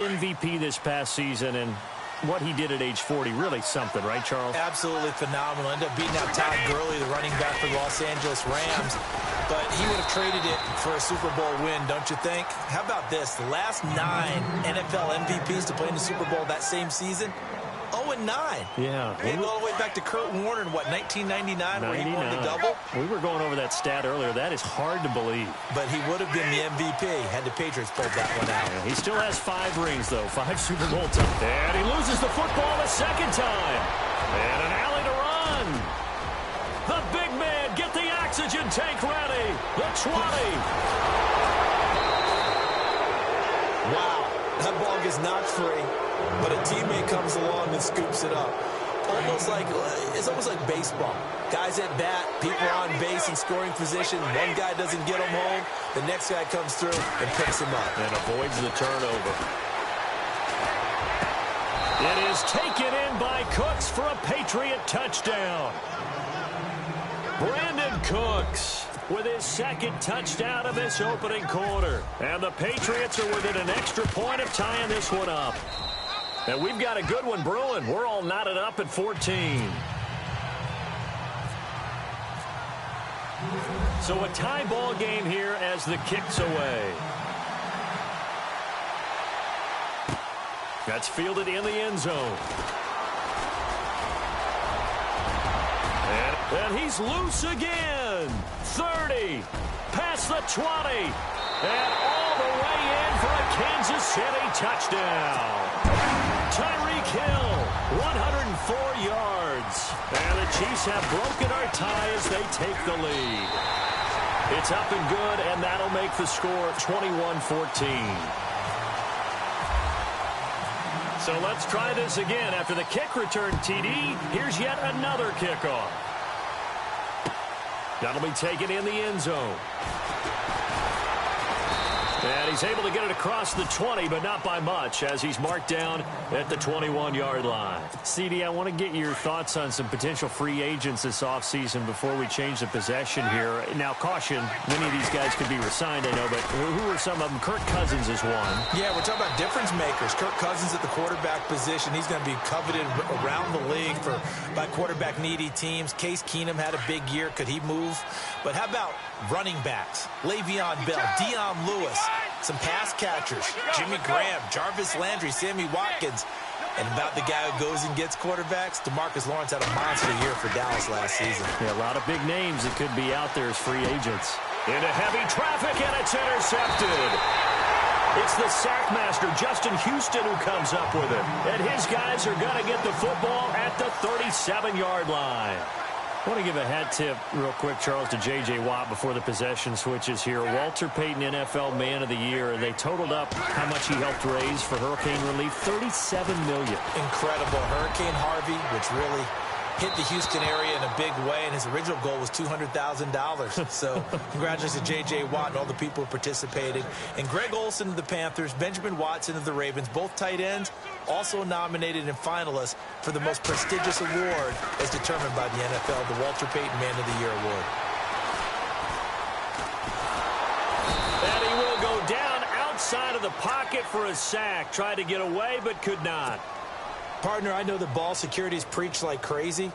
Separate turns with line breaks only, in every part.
MVP this past season, and what he did at age 40, really something, right, Charles?
Absolutely phenomenal. Ended up beating out Todd Gurley, the running back for the Los Angeles Rams. But he would have traded it for a Super Bowl win, don't you think? How about this? The last 9 NFL MVPs to play in the Super Bowl that same season, 0-9.
Yeah.
We go all the way back to Kurt Warner in, what, 1999, where he won the double?
We were going over that stat earlier. That is hard to believe.
But he would have been the MVP had the Patriots pulled that one out.
Yeah, he still has 5 rings, though. 5 Super Bowl titles. And he loses the football a second time. And an alley to run. The big man, get the oxygen tank ready. The 20.
Wow, that ball gets knocked free, but a teammate comes along and scoops it up. It's almost like baseball. Guys at bat, people on base in scoring position. One guy doesn't get him home. The next guy comes through and picks him up.
And avoids the turnover. It is taken in by Cooks for a Patriot touchdown. Brandon Cooks with his second touchdown of this opening quarter. And the Patriots are within an extra point of tying this one up. And we've got a good one brewing. We're all knotted up at 14. So a tie ball game here as the kick's away. That's fielded in the end zone. And he's loose again. 30. Past the 20. And all the way in for a Kansas City touchdown. Tyreek Hill, 104 yards. And the Chiefs have broken our tie as they take the lead. It's up and good, and that'll make the score 21-14. So let's try this again. After the kick return TD, here's yet another kickoff. That'll be taken in the end zone. And he's able to get it across the 20, but not by much, as he's marked down at the 21-yard line. CD, I want to get your thoughts on some potential free agents this offseason before we change the possession here. Now, caution, many of these guys could be resigned, I know, but who are some of them? Kirk Cousins is one.
Yeah, we're talking about difference makers. Kirk Cousins at the quarterback position. He's going to be coveted around the league by quarterback-needy teams. Case Keenum had a big year. Could he move? But how about running backs? Le'Veon Bell, Dion Lewis, some pass catchers, Jimmy Graham, Jarvis Landry, Sammy Watkins. And about the guy who goes and gets quarterbacks, DeMarcus Lawrence had a monster year for Dallas last season.
Yeah, a lot of big names that could be out there as free agents. Into heavy traffic, and it's intercepted. It's the sackmaster, Justin Houston, who comes up with it. And his guys are going to get the football at the 37-yard line. I want to give a hat tip real quick, Charles, to J.J. Watt before the possession switches here. Walter Payton, NFL Man of the Year. They totaled up how much he helped raise for hurricane relief, $37 million.
Incredible. Hurricane Harvey, which really hit the Houston area in a big way, and his original goal was $200,000. So congratulations to J.J. Watt and all the people who participated. And Greg Olsen of the Panthers, Benjamin Watson of the Ravens, both tight ends, also nominated and finalists for the most prestigious award as determined by the NFL, the Walter Payton Man of the Year Award.
And he will go down outside of the pocket for a sack. Tried to get away, but could not.
Partner, I know the ball security is preached like crazy,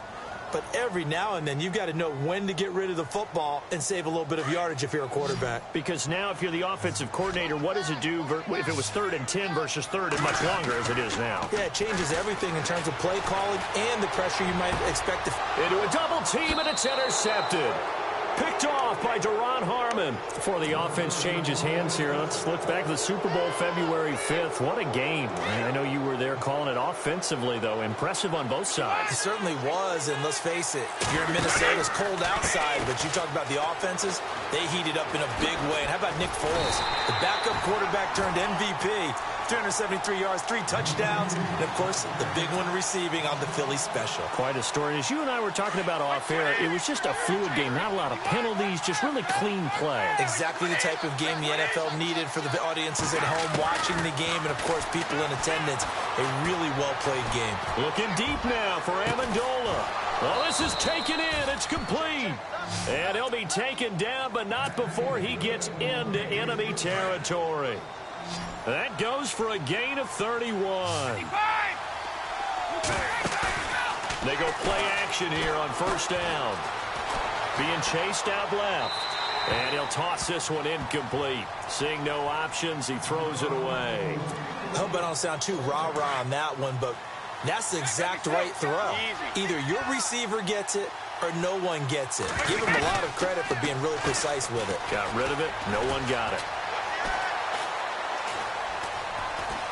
but every now and then you've got to know when to get rid of the football and save a little bit of yardage if you're a quarterback.
Because now if you're the offensive coordinator, what does it do if it was 3rd and 10 versus 3rd and much longer as it is now?
Yeah, it changes everything in terms of play calling and the pressure you might expect.
Into a double team, and it's intercepted. Picked off by Duron Harmon. Before the offense changes hands here, let's look back to the Super Bowl February 5th. What a game. I know you were there calling it offensively, though. Impressive on both sides.
It certainly was, and let's face it, if you're in Minnesota, it's cold outside, but you talk about the offenses, they heated up in a big way. And how about Nick Foles? The backup quarterback turned MVP. 373 yards, 3 touchdowns, and, of course, the big one receiving on the Philly special.
Quite a story. As you and I were talking about off air, it was just a fluid game. Not a lot of penalties, just really clean play.
Exactly the type of game the NFL needed for the audiences at home watching the game and, of course, people in attendance. A really well-played game.
Looking deep now for Amendola. Well, this is taken in. It's complete. And he'll be taken down, but not before he gets into enemy territory. That goes for a gain of 31. They go play action here on first down. Being chased out left. And he'll toss this one incomplete. Seeing no options, he throws it away.
I hope I don't sound too rah-rah on that one, but that's the exact right throw. Either your receiver gets it or no one gets it. Give him a lot of credit for being really precise with it.
Got rid of it. No one got it.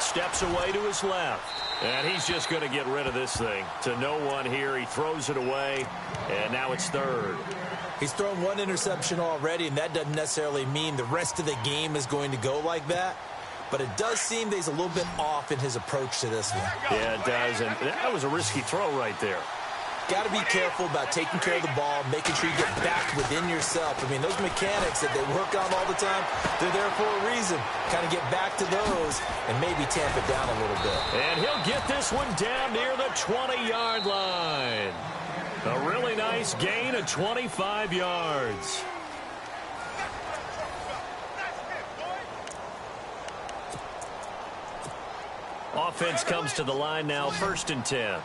Steps away to his left. And he's just going to get rid of this thing. To no one here. He throws it away. And now it's third.
He's thrown one interception already, and that doesn't necessarily mean the rest of the game is going to go like that. But it does seem that he's a little bit off in his approach to this one.
Yeah, it does. And that was a risky throw right there.
Got to be careful about taking care of the ball, making sure you get back within yourself. I mean, those mechanics that they work on all the time, they're there for a reason. Kind of get back to those and maybe tamp it down a little bit.
And he'll get this one down near the 20-yard line. A really nice gain of 25 yards. Offense comes to the line now, 1st and 10.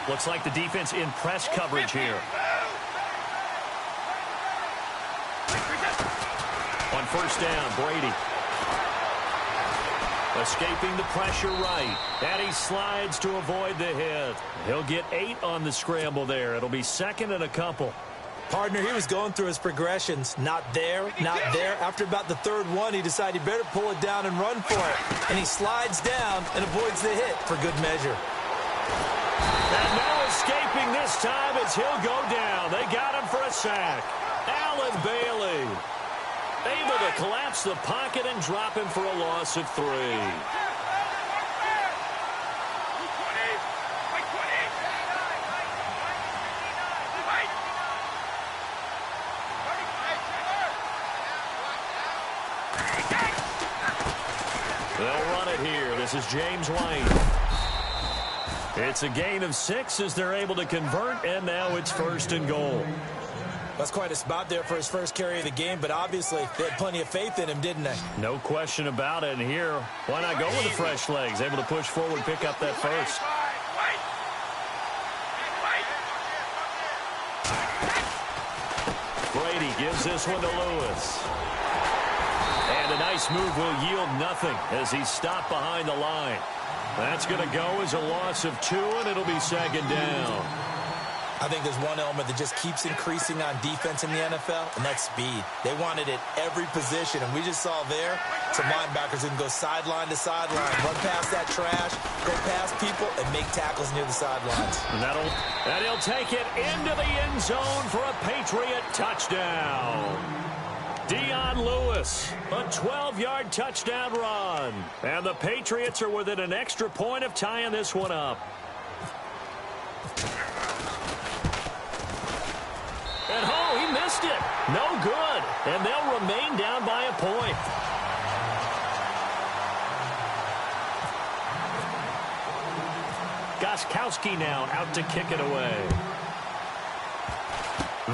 Looks like the defense in press coverage here. On first down, Brady. Escaping the pressure right. And he slides to avoid the hit. He'll get 8 on the scramble there. It'll be 2nd and a couple.
Partner, he was going through his progressions. Not there, not there. After about the 3rd one, he decided he better pull it down and run for it. And he slides down and avoids the hit for good measure.
And no escaping this time as he'll go down. They got him for a sack. Allen Bailey able to collapse the pocket and drop him for a loss of 3. They'll run it here. This is James White. It's a gain of 6 as they're able to convert, and now it's 1st and goal.
That's quite a spot there for his first carry of the game, but obviously they had plenty of faith in him, didn't they?
No question about it. And here, why not go with the fresh legs? Able to push forward, pick up that first. Brady gives this one to Lewis. And a nice move will yield nothing as he's stopped behind the line. That's going to go as a loss of 2, and it'll be 2nd down.
I think there's one element that just keeps increasing on defense in the NFL, and that's speed. They want it at every position, and we just saw there some linebackers who can go sideline to sideline, run past that trash, go past people, and make tackles near the sidelines.
And he'll take it into the end zone for a Patriot touchdown. Dion Lewis, a 12-yard touchdown run. And the Patriots are within an extra point of tying this one up. And oh, he missed it. No good. And they'll remain down by a point. Gostkowski now out to kick it away.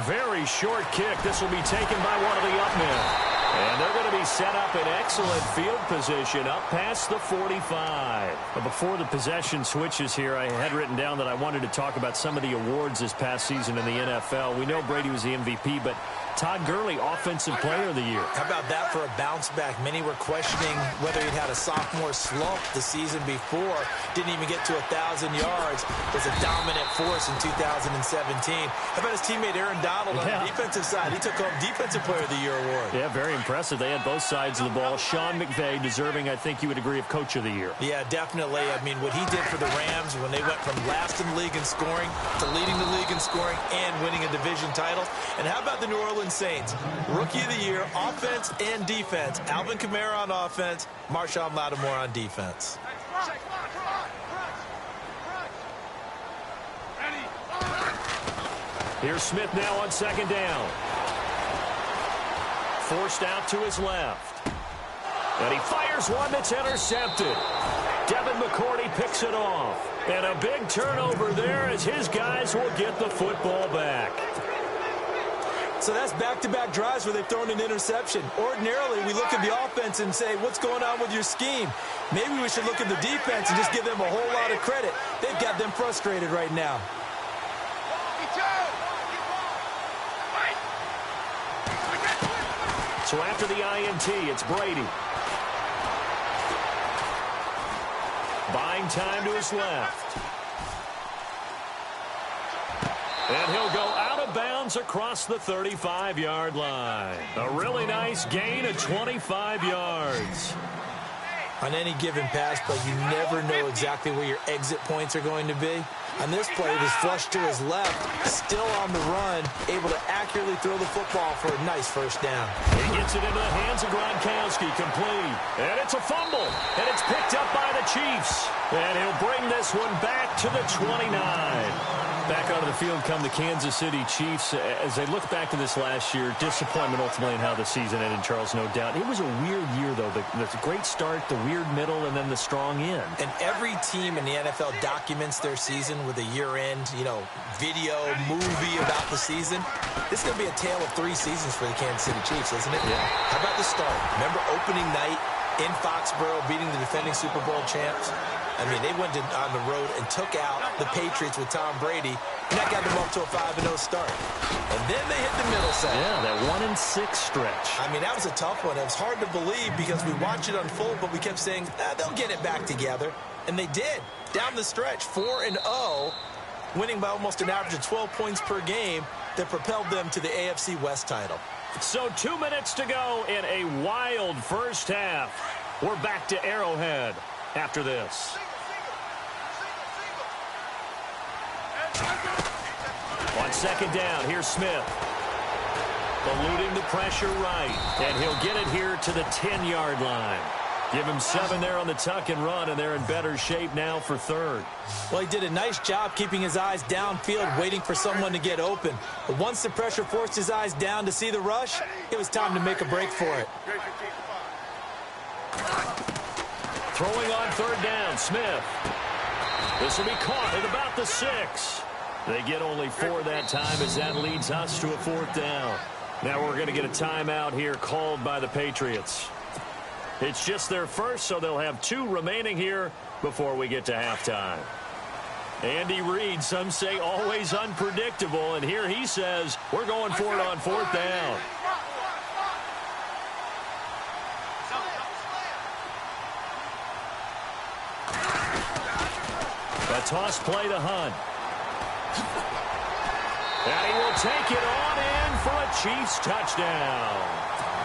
Very short kick. This will be taken by one of the up men. And they're going to be set up in excellent field position up past the 45. But before the possession switches here, I had written down that I wanted to talk about some of the awards this past season in the NFL. We know Brady was the MVP, but Todd Gurley, Offensive Player of the Year.
How about that for a bounce back? Many were questioning whether he'd had a sophomore slump the season before. Didn't even get to 1,000 yards. Was a dominant force in 2017. How about his teammate Aaron Donald on the defensive side? He took home Defensive Player of the Year award.
Yeah, very impressive. They had both sides of the ball. Sean McVay deserving, I think you would agree, of Coach of the Year.
Yeah, definitely. I mean, what he did for the Rams when they went from last in the league in scoring to leading the league in scoring and winning a division title. And how about the New Orleans Saints? Rookie of the Year, offense and defense. Alvin Kamara on offense, Marshawn Lattimore on defense.
Here's Smith now on 2nd down. Forced out to his left. And he fires one that's intercepted. Devin McCourty picks it off. And a big turnover there as his guys will get the football back.
So that's back-to-back drives where they've thrown an interception. Ordinarily, we look at the offense and say, what's going on with your scheme? Maybe we should look at the defense and just give them a whole lot of credit. They've got them frustrated right now.
So after the INT, it's Brady. Buying time to his left. And he'll go out of bounds across the 35-yard line. A really nice gain of 25 yards.
On any given pass play, you never know exactly where your exit points are going to be. On this play, it was flushed to his left, still on the run, able to accurately throw the football for a nice first down.
He gets it into the hands of Gronkowski, complete. And it's a fumble, and it's picked up by the Chiefs. And he'll bring this one back to the 29. Back onto the field come the Kansas City Chiefs. As they look back to this last year, disappointment ultimately in how the season ended, Charles, no doubt. It was a weird year, though. The great start, the weird middle, and then the strong end.
And every team in the NFL documents their season with a year-end, video, movie about the season. This is going to be a tale of 3 seasons for the Kansas City Chiefs, isn't it?
Yeah.
How about the start? Remember opening night in Foxborough, beating the defending Super Bowl champs? I mean, they went on the road and took out the Patriots with Tom Brady, and that got them up to a 5-0 start. And then they hit the middle section.
Yeah, that 1-6 stretch.
I mean, that was a tough one. It was hard to believe because we watched it unfold, but we kept saying, they'll get it back together. And they did. Down the stretch, 4-0, winning by almost an average of 12 points per game that propelled them to the AFC West title.
So 2 minutes to go in a wild first half. We're back to Arrowhead after this. On second down, here's Smith. Eluding the pressure right. And he'll get it here to the 10-yard line. Give him 7 there on the tuck and run, and they're in better shape now for third.
Well, he did a nice job keeping his eyes downfield, waiting for someone to get open. But once the pressure forced his eyes down to see the rush, it was time to make a break for it.
Throwing on third down, Smith. This will be caught at about the 6. They get only 4 that time as that leads us to a 4th down. Now we're going to get a timeout here called by the Patriots. It's just their first, so they'll have 2 remaining here before we get to halftime. Andy Reid, some say always unpredictable, and here he says we're going for it on 4th down. A toss play to Hunt. And he will take it on in for a Chiefs touchdown.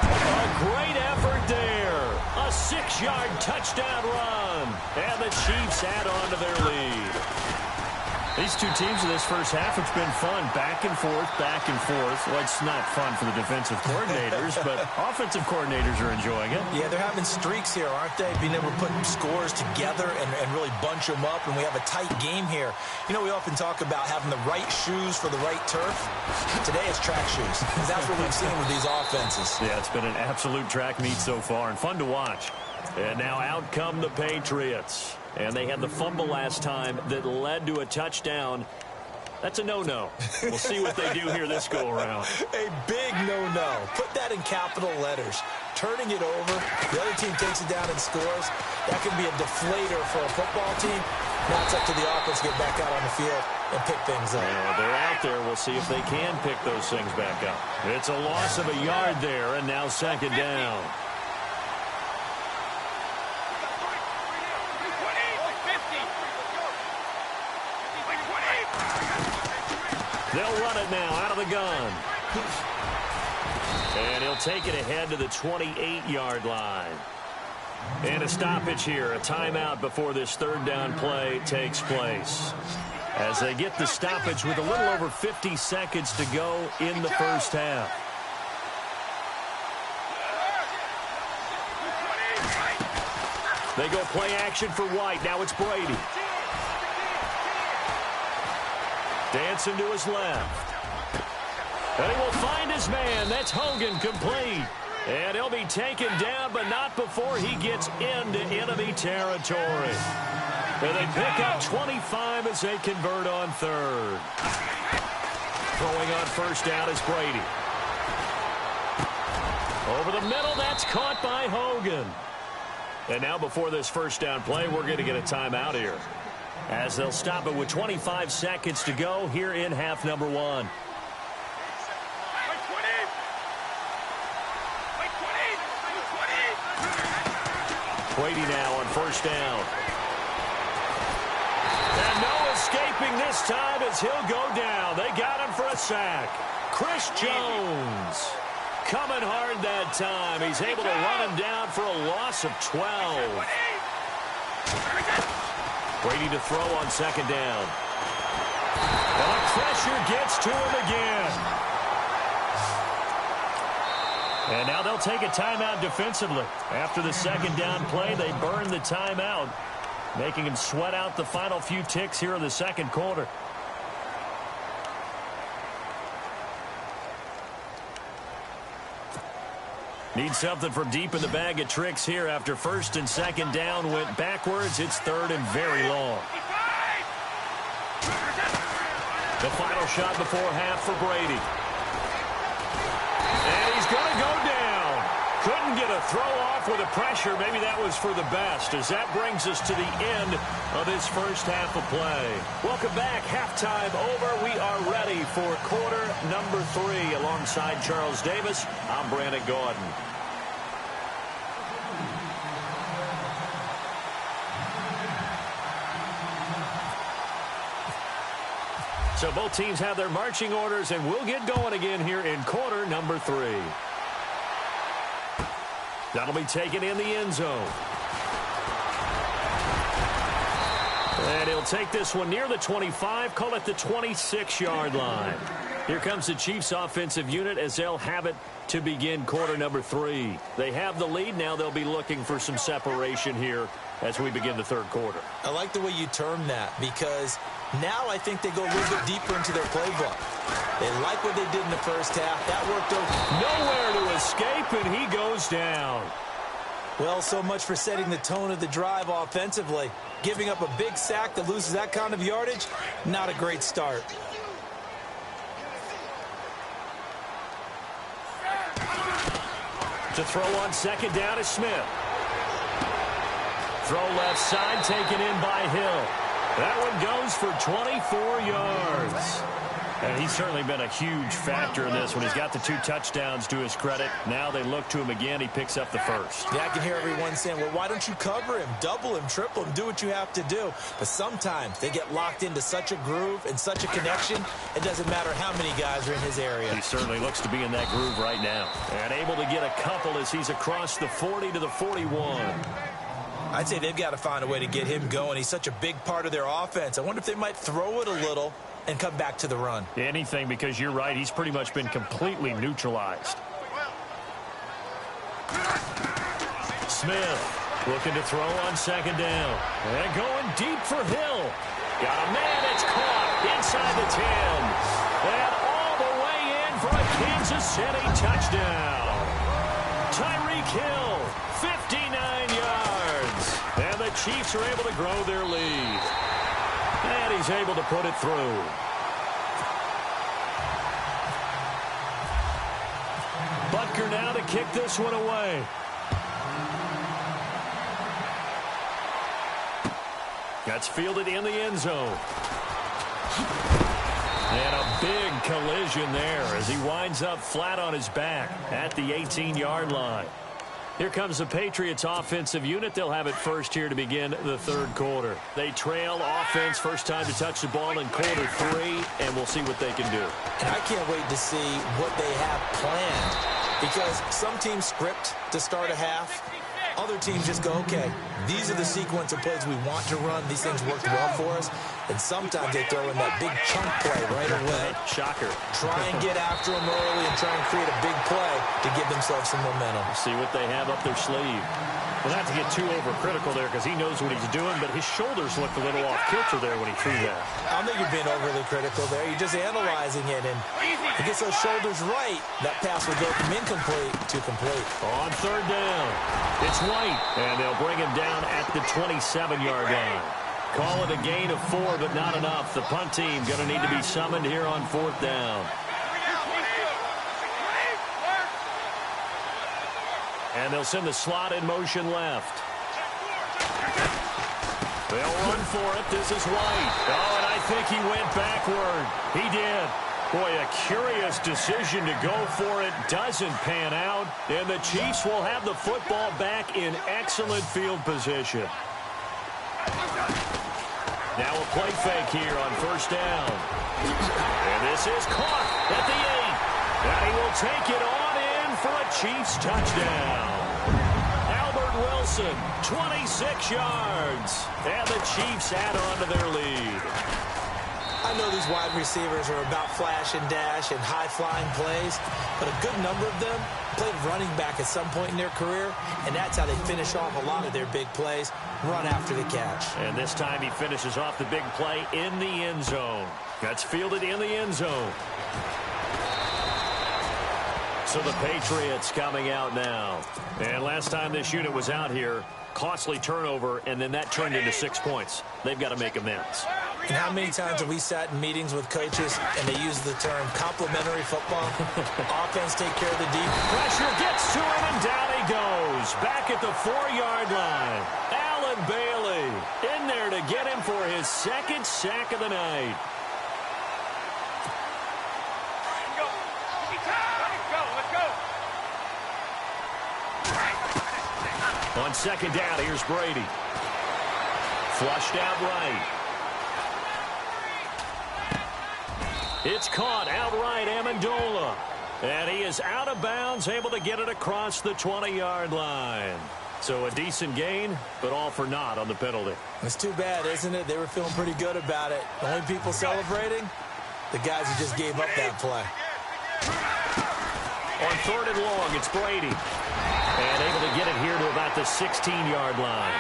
A great effort there. A 6-yard touchdown run. And the Chiefs add on to their lead. These 2 teams in this first half, it's been fun. Back and forth, back and forth. Well, it's not fun for the defensive coordinators, but offensive coordinators are enjoying it.
Yeah, they're having streaks here, aren't they? Being able to put scores together and really bunch them up, and we have a tight game here. We often talk about having the right shoes for the right turf. Today it's track shoes, because that's what we've seen with these offenses.
Yeah, it's been an absolute track meet so far, and fun to watch. And now out come the Patriots. And they had the fumble last time that led to a touchdown. That's a no-no. We'll see what they do here this go-around.
A big no-no. Put that in capital letters. Turning it over, the other team takes it down and scores. That can be a deflator for a football team. Now it's up to the offense to get back out on the field and pick things up.
Yeah, they're out there. We'll see if they can pick those things back up. It's a loss of a yard there, and now second down. They'll run it now out of the gun. And he'll take it ahead to the 28-yard line. And a stoppage here, a timeout before this third down play takes place. As they get the stoppage with a little over 50 seconds to go in the first half. They go play action for White. Now it's Brady. Dancing to his left. And he will find his man. That's Hogan, complete. And he'll be taken down, but not before he gets into enemy territory. And they pick up 25 as they convert on third. Throwing on first down is Brady. Over the middle, that's caught by Hogan. And now before this first down play, we're going to get a timeout here, as they'll stop it with 25 seconds to go here in half number one. Brady now on first down. And no escaping this time as he'll go down. They got him for a sack. Chris Jones coming hard that time. He's able to run him down for a loss of 12. Brady to throw on second down. And the pressure gets to him again. And now they'll take a timeout defensively. After the second down play, they burn the timeout, making him sweat out the final few ticks here in the second quarter. Need something from deep in the bag of tricks here after first and second down went backwards. It's third and very long. The final shot before half for Brady. And he's going to go down. Couldn't get a throw off with the pressure. Maybe that was for the best, as that brings us to the end of this first half of play. Welcome back. Halftime over. We are ready for quarter number 3. Alongside Charles Davis, I'm Brandon Gordon. So both teams have their marching orders, and we'll get going again here in quarter number 3. That'll be taken in the end zone. And he'll take this one near the 25, call it the 26-yard line. Here comes the Chiefs offensive unit as they'll have it to begin quarter number 3. They have the lead. Now they'll be looking for some separation here as we begin the third quarter.
I like the way you term that, because now I think they go a little bit deeper into their playbook. They like what they did in the first half. That worked over.
Nowhere to escape, and he goes down.
Well, so much for setting the tone of the drive offensively. Giving up a big sack that loses that kind of yardage, not a great start.
To throw on second down is Smith. Throw left side, taken in by Hill. That one goes for 24 yards. And he's certainly been a huge factor in this when he's got the 2 touchdowns to his credit. Now they look to him again. He picks up the first.
Yeah, I can hear everyone saying, well, why don't you cover him, double him, triple him, do what you have to do. But sometimes they get locked into such a groove and such a connection, it doesn't matter how many guys are in his area.
He certainly looks to be in that groove right now. And able to get a couple as he's across the 40 to the 41.
I'd say they've got to find a way to get him going. He's such a big part of their offense. I wonder if they might throw it a little and come back to the run.
Anything, because you're right. He's pretty much been completely neutralized. Smith looking to throw on second down. And going deep for Hill. Got a man. It's caught inside the 10. And all the way in for a Kansas City touchdown. Tyreek Hill, 59 yards. And the Chiefs are able to grow their lead. And he's able to put it through. Butker now to kick this one away. That's fielded in the end zone. And a big collision there as he winds up flat on his back at the 18-yard line. Here comes the Patriots offensive unit. They'll have it first here to begin the third quarter. They trail offense, first time to touch the ball in quarter 3, and we'll see what they can do.
And I can't wait to see what they have planned, because some teams script to start a half. Other teams just go, okay, these are the sequence of plays we want to run. These things worked well for us. And sometimes they throw in that big chunk play right away.
Shocker.
Try and get after them early and try and create a big play to give themselves some momentum.
See what they have up their sleeve. Well, not to get too overcritical there, because he knows what he's doing, but his shoulders looked a little off kilter there when he threw that.
I don't think you're being overly critical there. You're just analyzing it, and if he gets those shoulders right, that pass will go from incomplete to complete.
On third down, it's White, and they'll bring him down at the 27-yard line. Call it a gain of 4, but not enough. The punt team going to need to be summoned here on fourth down. And they'll send the slot in motion left. They'll run for it. This is White. Oh, and I think he went backward. He did. Boy, a curious decision to go for it. Doesn't pan out. And the Chiefs will have the football back in excellent field position. Now a play fake here on first down. And this is caught at the 8. And he will take it on in for a Chiefs touchdown. Albert Wilson, 26 yards. And the Chiefs add on to their lead.
I know these wide receivers are about flash and dash and high-flying plays, but a good number of them played running back at some point in their career, and that's how they finish off a lot of their big plays, run after the catch.
And this time he finishes off the big play in the end zone. That's fielded in the end zone. So the Patriots coming out now. And last time this unit was out here, costly turnover, and then that turned into 6 points. They've got to make amends.
And how many times have we sat in meetings with coaches and they use the term complementary football? Offense take care of the deep.
Pressure gets to him, and down he goes. Back at the 4-yard line. Allen Bailey in there to get him for his second sack of the night. On second down, here's Brady. Flushed out right. It's caught outright, Amendola. And he is out of bounds, able to get it across the 20-yard line. So a decent gain, but all for naught on the penalty.
It's too bad, isn't it? They were feeling pretty good about it. The only people celebrating, the guys who just gave up that play.
On third and long, it's Brady. And able to get it here to about the 16-yard line.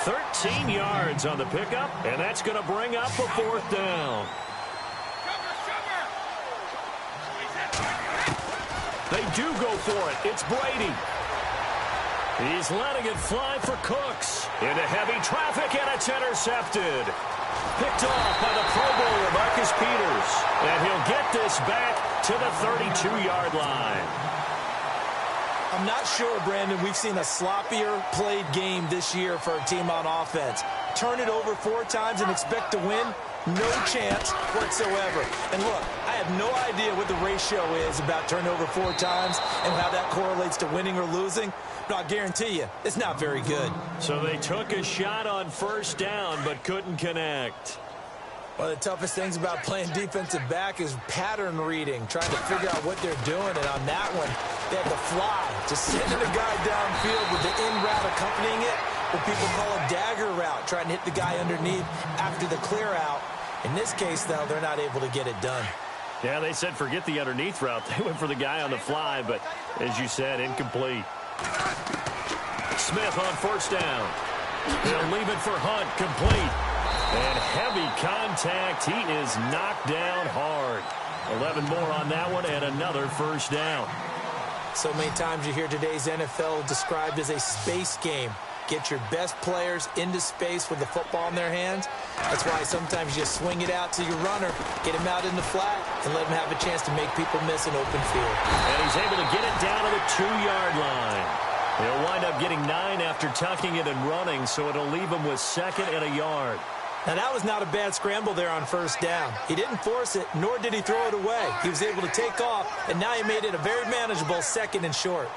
13 yards on the pickup, and that's going to bring up a fourth down. They do go for it. It's Brady. He's letting it fly for Cooks. Into heavy traffic, and it's intercepted. Picked off by the Pro Bowler, Marcus Peters. And he'll get this back to the 32-yard line.
I'm not sure, Brandon, we've seen a sloppier played game this year for a team on offense. Turn it over 4 times and expect to win? No chance whatsoever. And look, I have no idea what the ratio is about turnover 4 times and how that correlates to winning or losing. But I guarantee you, it's not very good.
So they took a shot on first down but couldn't connect.
One of the toughest things about playing defensive back is pattern reading, trying to figure out what they're doing. And on that one, they had to fly, just sending a guy downfield with the in route accompanying it, what people call a dagger route, trying to hit the guy underneath after the clear out. In this case, though, they're not able to get it done.
Yeah, they said forget the underneath route. They went for the guy on the fly, but as you said, incomplete. Smith on first down. They'll leave it for Hunt, complete. And heavy contact. He is knocked down hard. 11 more on that one and another first down.
So many times you hear today's NFL described as a space game. Get your best players into space with the football in their hands. That's why sometimes you swing it out to your runner, get him out in the flat, and let him have a chance to make people miss an open field.
And he's able to get it down to the 2-yard line. He'll wind up getting 9 after tucking it and running, so it'll leave him with 2nd and a yard.
Now, that was not a bad scramble there on first down. He didn't force it, nor did he throw it away. He was able to take off, and now he made it a very manageable 2nd and short.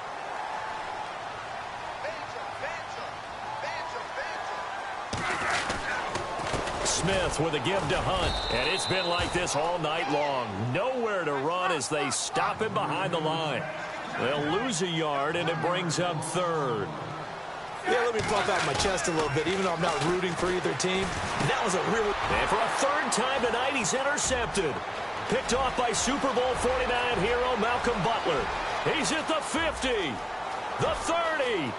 Smith with a give to Hunt, and it's been like this all night long. Nowhere to run as they stop him behind the line. They'll lose a yard, and it brings up 3rd.
Yeah, let me pump out my chest a little bit, even though I'm not rooting for either team. That was a really...
And for a 3rd time tonight, he's intercepted. Picked off by Super Bowl 49 hero Malcolm Butler. He's at the 50, the 30,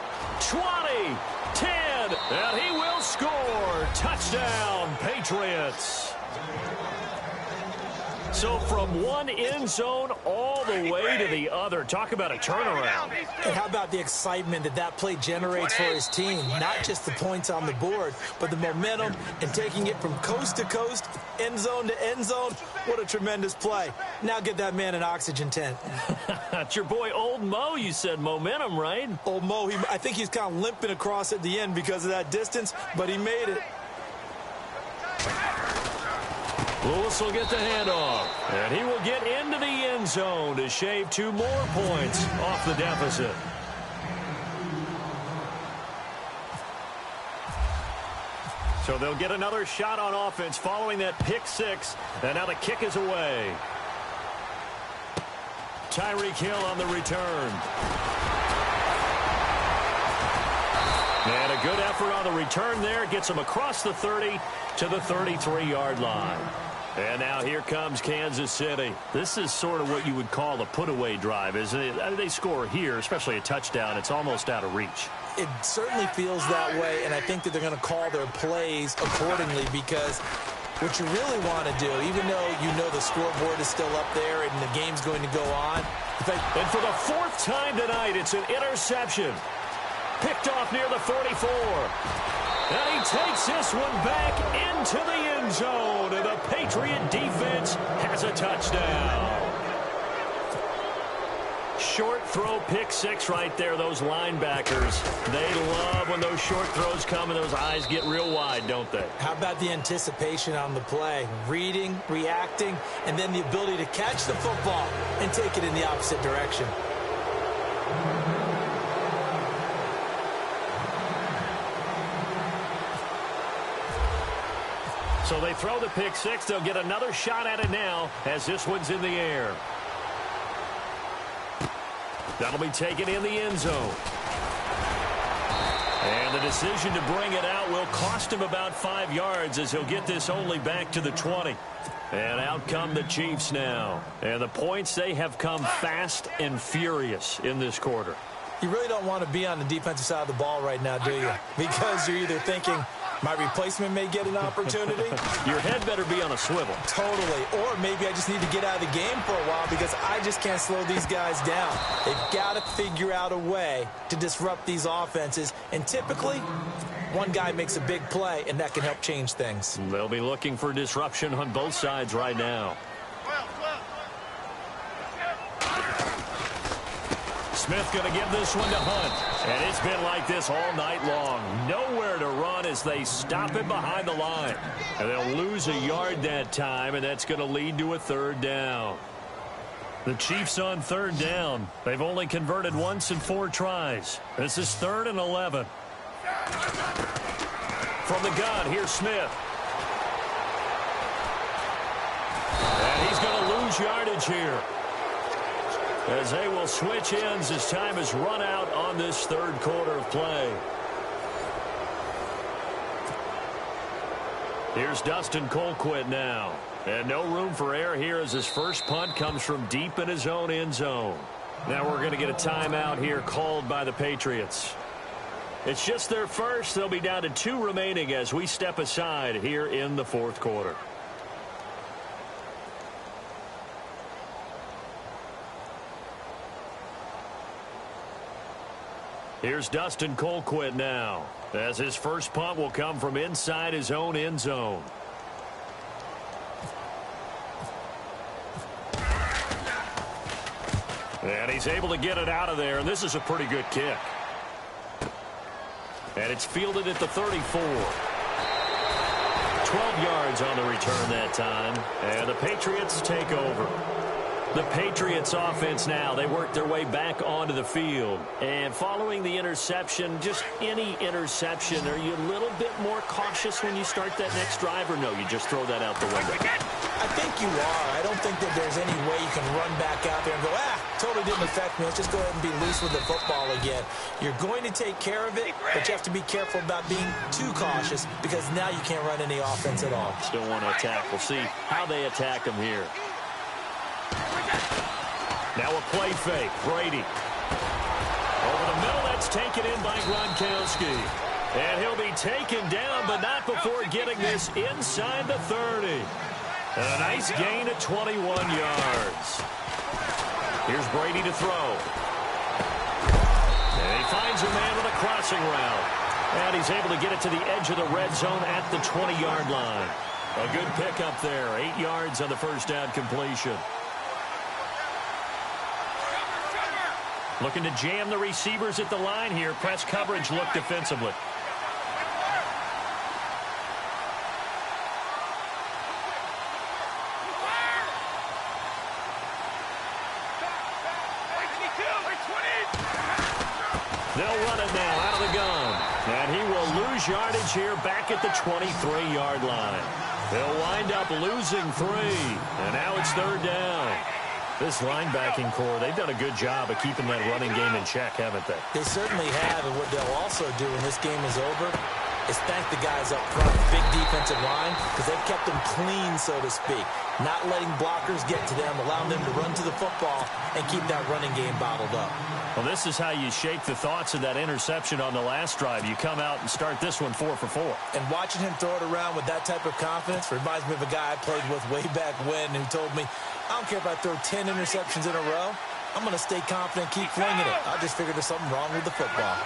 20, 10, and he will score. Touchdown, Patriots. So from one end zone all the way to the other. Talk about a turnaround.
And how about the excitement that play generates for his team? Not just the points on the board, but the momentum and taking it from coast to coast, end zone to end zone. What a tremendous play. Now get that man an oxygen tent.
It's your boy Old Mo, you said. Momentum, right?
Old Mo, I think he's kind of limping across at the end because of that distance, but he made it.
Lewis will get the handoff, and he will get into the end zone to shave 2 more points off the deficit. So they'll get another shot on offense following that pick 6, and now the kick is away. Tyreek Hill on the return. And a good effort on the return there. Gets him across the 30 to the 33-yard line. And now here comes Kansas City. This is sort of what you would call a put-away drive, isn't it? They score here, especially a touchdown. It's almost out of reach.
It certainly feels that way, and I think that they're going to call their plays accordingly because what you really want to do, even though you know the scoreboard is still up there and the game's going to go on.
And for the 4th time tonight, it's an interception. Picked off near the 44. And he takes this one back into the end zone. And the Patriot defense has a touchdown. Short throw, pick 6 right there. Those linebackers, they love when those short throws come and those eyes get real wide, don't they?
How about the anticipation on the play? Reading, reacting, and then the ability to catch the football and take it in the opposite direction.
So they throw the pick 6. They'll get another shot at it now as this one's in the air. That'll be taken in the end zone. And the decision to bring it out will cost him about 5 yards as he'll get this only back to the 20. And out come the Chiefs now. And the points, they have come fast and furious in this quarter.
You really don't want to be on the defensive side of the ball right now, do you? Because you're either thinking, my replacement may get an opportunity.
Your head better be on a swivel.
Totally. Or maybe I just need to get out of the game for a while because I just can't slow these guys down. They've got to figure out a way to disrupt these offenses. And typically, one guy makes a big play, and that can help change things.
They'll be looking for disruption on both sides right now. Smith going to give this one to Hunt. And it's been like this all night long. Nowhere to run as they stop him behind the line. And they'll lose a yard that time, and that's going to lead to a 3rd down. The Chiefs on 3rd down. They've only converted once in 4 tries. This is 3rd and 11. From the gun, here's Smith. And he's going to lose yardage here, as they will switch ends as time has run out on this 3rd quarter of play. Here's Dustin Colquitt now. And no room for error here as his first punt comes from deep in his own end zone. Now we're going to get a timeout here called by the Patriots. It's just their first. They'll be down to 2 remaining as we step aside here in the 4th quarter. Here's Dustin Colquitt now, as his first punt will come from inside his own end zone. And he's able to get it out of there, and this is a pretty good kick. And it's fielded at the 34. 12 yards on the return that time, and the Patriots take over. The Patriots offense now, they work their way back onto the field. And following the interception, just any interception, are you a little bit more cautious when you start that next drive, or no, you just throw that out the window?
I think you are. I don't think that there's any way you can run back out there and go, totally didn't affect me. Let's just go ahead and be loose with the football again. You're going to take care of it, but you have to be careful about being too cautious because now you can't run any offense at all.
Still want to attack. We'll see how they attack him here. Now a play fake. Brady. Over the middle, that's taken in by Gronkowski. And he'll be taken down, but not before getting this inside the 30. A nice gain of 21 yards. Here's Brady to throw. And he finds a man with a crossing route. And he's able to get it to the edge of the red zone at the 20-yard line. A good pickup there. 8 yards on the first down completion. Looking to jam the receivers at the line here. Press coverage look defensively. They'll run it now out of the gun. And he will lose yardage here back at the 23-yard line. They'll wind up losing 3. And now it's third down. This linebacking core, they've done a good job of keeping that running game in check, haven't they?
They certainly have, and what they'll also do when this game is over is thank the guys up front, big defensive line, because they've kept them clean, so to speak. Not letting blockers get to them, allowing them to run to the football and keep that running game bottled up.
Well, this is how you shake the thoughts of that interception on the last drive. You come out and start this one 4 for 4.
And watching him throw it around with that type of confidence reminds me of a guy I played with way back when who told me, I don't care if I throw 10 interceptions in a row. I'm going to stay confident, keep flinging it. I just figured there's something wrong with the football.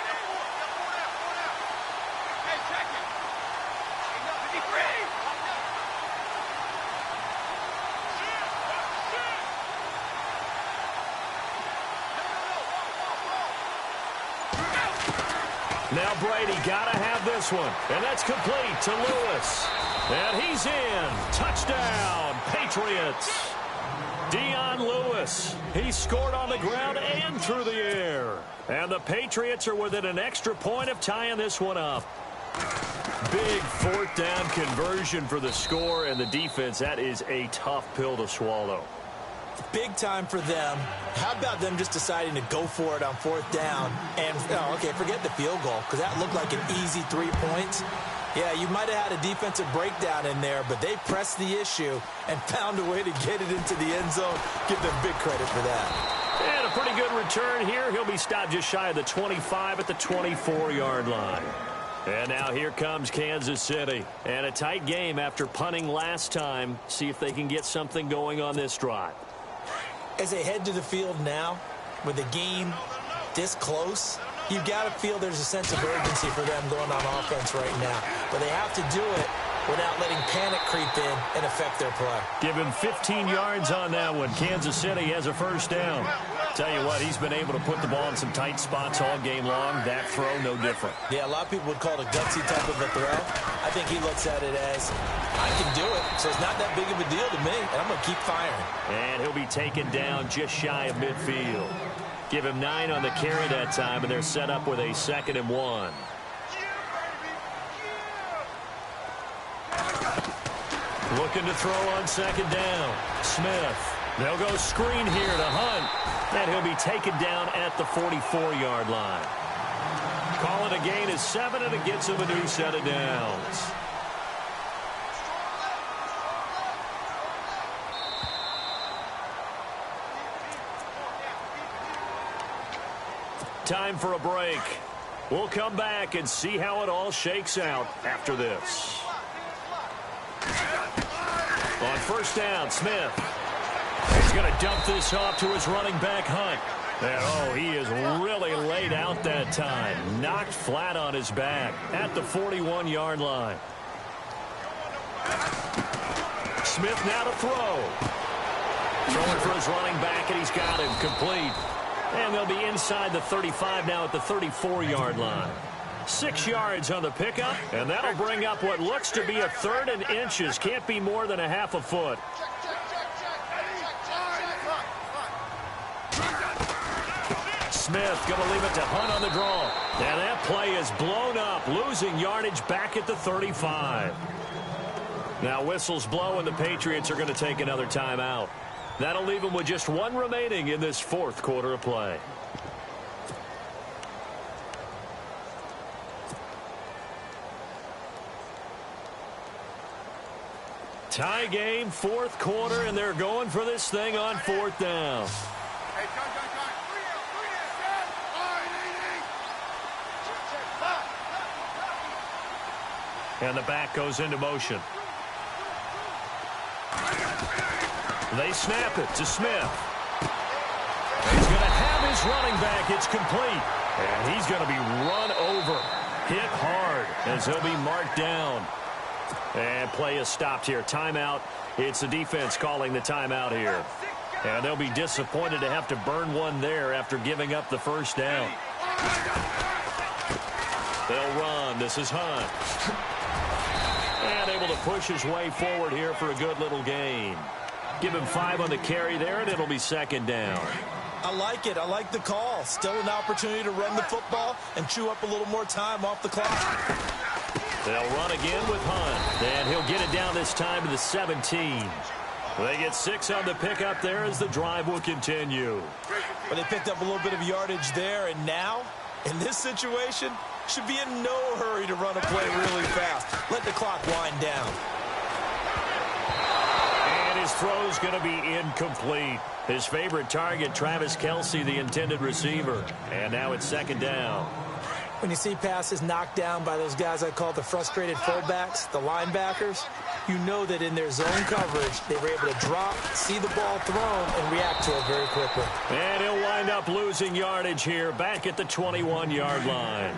Now Brady got to have this one. And that's complete to Lewis. And he's in. Touchdown, Patriots. Dion Lewis. He scored on the ground and through the air. And the Patriots are within an extra point of tying this one up. Big fourth down conversion for the score and the defense. That is a tough pill to swallow.
Big time for them. How about them just deciding to go for it on fourth down? And, okay, forget the field goal, because that looked like an easy 3 points. Yeah, you might have had a defensive breakdown in there, but they pressed the issue and found a way to get it into the end zone. Give them big credit for that.
And a pretty good return here. He'll be stopped just shy of the 25 at the 24-yard line. And now here comes Kansas City. And a tight game after punting last time. See if they can get something going on this drive.
As they head to the field now, with the game this close, you've got to feel there's a sense of urgency for them going on offense right now. But they have to do it without letting panic creep in and affect their play.
Give him 15 yards on that one. Kansas City has a first down. Tell you what, he's been able to put the ball in some tight spots all game long. That throw, no different.
Yeah, a lot of people would call it a gutsy type of a throw. I think he looks at it as, I can do it, so it's not that big of a deal to me, and I'm going to keep firing. And
he'll be taken down just shy of midfield. Give him 9 on the carry that time, and they're set up with a 2nd and 1. Looking to throw on 2nd down. Smith. They'll go screen here to Hunt. And he'll be taken down at the 44-yard line. Call it a gain of 7, and it gets him a new set of downs. Time for a break. We'll come back and see how it all shakes out after this. On first down, Smith. He's going to dump this off to his running back, Hunt. And, he is really laid out that time. Knocked flat on his back at the 41-yard line. Smith now to throw. Throwing for his running back, and he's got him complete. And they'll be inside the 35 now at the 34-yard line. 6 yards on the pickup, and that'll bring up what looks to be a 3rd and inches. Can't be more than a half a foot. Smith going to leave it to Hunt on the draw. And that play is blown up, losing yardage back at the 35. Now whistles blow, and the Patriots are going to take another timeout. That'll leave them with just 1 remaining in this 4th quarter of play. Tie game, 4th quarter, and they're going for this thing on 4th down. And the back goes into motion. They snap it to Smith. He's going to have his running back. It's complete. And he's going to be run over. Hit hard as he'll be marked down. And play is stopped here. Timeout. It's the defense calling the timeout here. And they'll be disappointed to have to burn one there after giving up the first down. They'll run. This is Hunt. And able to push his way forward here for a good little gain. Give him 5 on the carry there, and it'll be second down.
I like it. I like the call. Still an opportunity to run the football and chew up a little more time off the clock.
They'll run again with Hunt, and he'll get it down this time to the 17. They get 6 on the pickup there as the drive will continue.
But they picked up a little bit of yardage there, and now, in this situation, should be in no hurry to run a play really fast. Let the clock wind down.
And his throw's going to be incomplete. His favorite target, Travis Kelce, the intended receiver. And now it's second down.
When you see passes knocked down by those guys I call the frustrated fullbacks, the linebackers, you know that in their zone coverage, they were able to drop, see the ball thrown, and react to it very quickly.
And he'll wind up losing yardage here, back at the 21-yard line.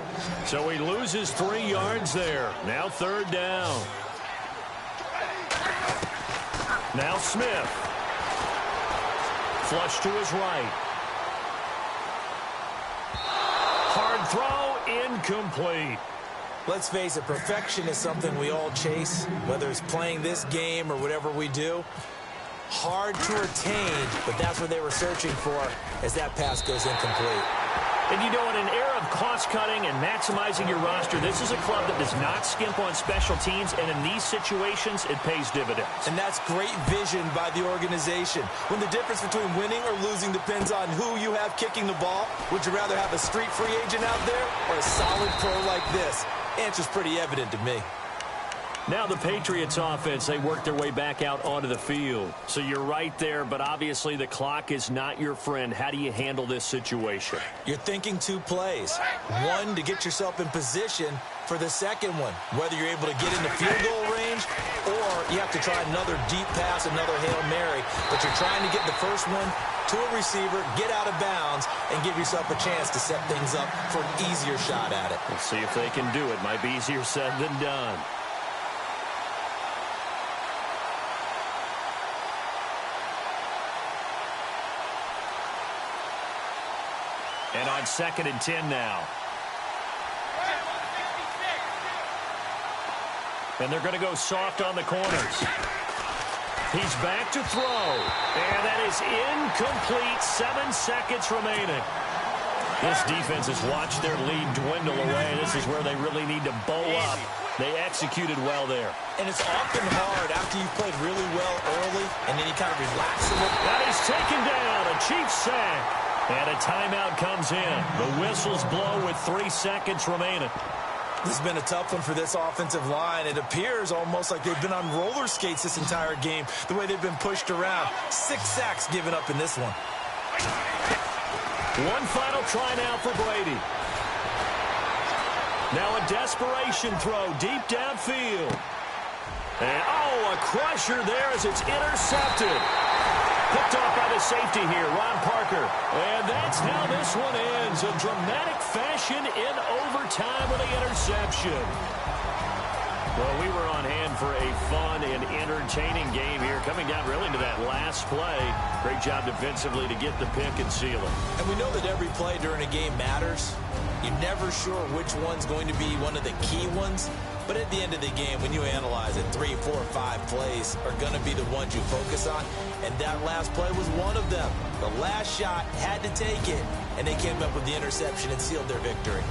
So he loses 3 yards there. Now third down. Now Smith. Flush to his right. Hard throw, incomplete.
Let's face it, perfection is something we all chase, whether it's playing this game or whatever we do. Hard to attain, but that's what they were searching for as that pass goes incomplete.
And you know, in an era of cost-cutting and maximizing your roster, this is a club that does not skimp on special teams, and in these situations, it pays dividends.
And that's great vision by the organization. When the difference between winning or losing depends on who you have kicking the ball, would you rather have a street free agent out there or a solid pro like this? Answer's pretty evident to me.
Now the Patriots offense, they work their way back out onto the field. So you're right there, but obviously the clock is not your friend. How do you handle this situation?
You're thinking 2 plays. One, to get yourself in position for the second one, whether you're able to get into field goal range or you have to try another deep pass, another Hail Mary. But you're trying to get the first one to a receiver, get out of bounds, and give yourself a chance to set things up for an easier shot at it.
We'll see if they can do it. Might be easier said than done. And on 2nd and 10 now. And they're going to go soft on the corners. He's back to throw. And that is incomplete. 7 seconds remaining. This defense has watched their lead dwindle away. This is where they really need to bow up. They executed well there.
And it's often hard after you've played really well early, and then you kind of relax a little.
And he's taken down. A Chiefs sack. And a timeout comes in. The whistles blow with 3 seconds remaining.
This has been a tough one for this offensive line. It appears almost like they've been on roller skates this entire game, the way they've been pushed around. 6 sacks given up in this one.
One final try now for Brady. Now a desperation throw deep downfield. And, a crusher there as it's intercepted. Picked off by the safety here, Ron Parker. And that's how this one ends. A dramatic fashion in overtime with the interception. Well, we were on hand for a fun and entertaining game here, coming down really to that last play. Great job defensively to get the pick and seal it.
And we know that every play during a game matters. You're never sure which one's going to be one of the key ones. But at the end of the game, when you analyze it, 3, 4, 5 plays are going to be the ones you focus on. And that last play was one of them. The last shot had to take it, and they came up with the interception and sealed their victory.